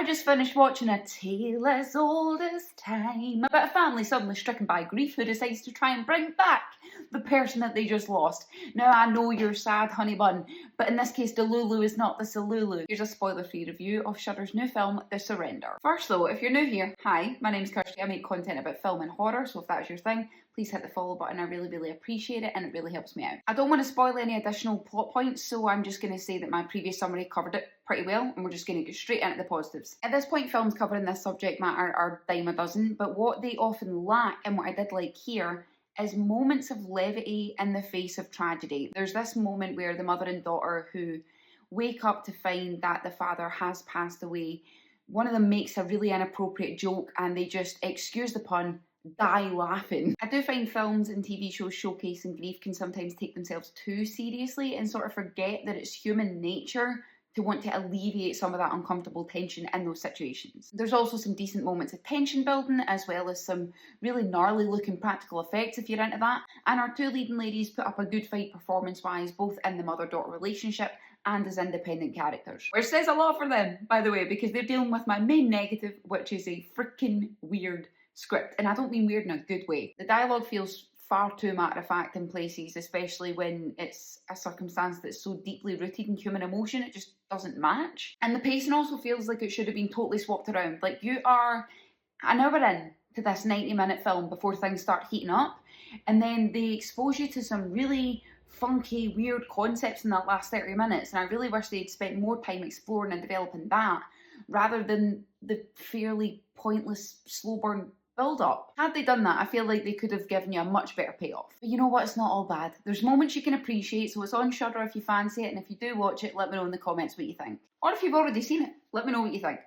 I just finished watching A Tale as Old as Time about a family suddenly stricken by grief who decides to try and bring back the person that they just lost. Now, I know you're sad, honey bun, but in this case, Delulu is not the Salulu. Here's a spoiler-free review of Shudder's new film, The Surrender. First though, if you're new here, hi, my name's Kirsty. I make content about film and horror, so if that's your thing, please hit the follow button. I really appreciate it, and it really helps me out. I don't want to spoil any additional plot points, so I'm just going to say that my previous summary covered it pretty well, and we're just going to go straight into the positives. At this point, films covering this subject matter are dime a dozen, but what they often lack, and what I did like here, is moments of levity in the face of tragedy. There's this moment where the mother and daughter who wake up to find that the father has passed away. One of them makes a really inappropriate joke and they just, excuse the pun, die laughing. I do find films and TV shows showcasing grief can sometimes take themselves too seriously and sort of forget that it's human nature to want to alleviate some of that uncomfortable tension in those situations. There's also some decent moments of tension building, as well as some really gnarly looking practical effects if you're into that. And our two leading ladies put up a good fight performance-wise, both in the mother-daughter relationship and as independent characters. Which says a lot for them, by the way, because they're dealing with my main negative, which is a freaking weird script. And I don't mean weird in a good way. The dialogue feels far too matter-of-fact in places, especially when it's a circumstance that's so deeply rooted in human emotion, it just doesn't match. And the pacing also feels like it should have been totally swapped around. Like, you are an hour in to this 90-minute film before things start heating up, and then they expose you to some really funky, weird concepts in that last 30 minutes, and I really wish they'd spent more time exploring and developing that, rather than the fairly pointless, slow burn build-up. Had they done that, I feel like they could have given you a much better payoff. But you know what, it's not all bad. There's moments you can appreciate, so it's on Shudder if you fancy it, and if you do watch it, let me know in the comments what you think. Or if you've already seen it, let me know what you think.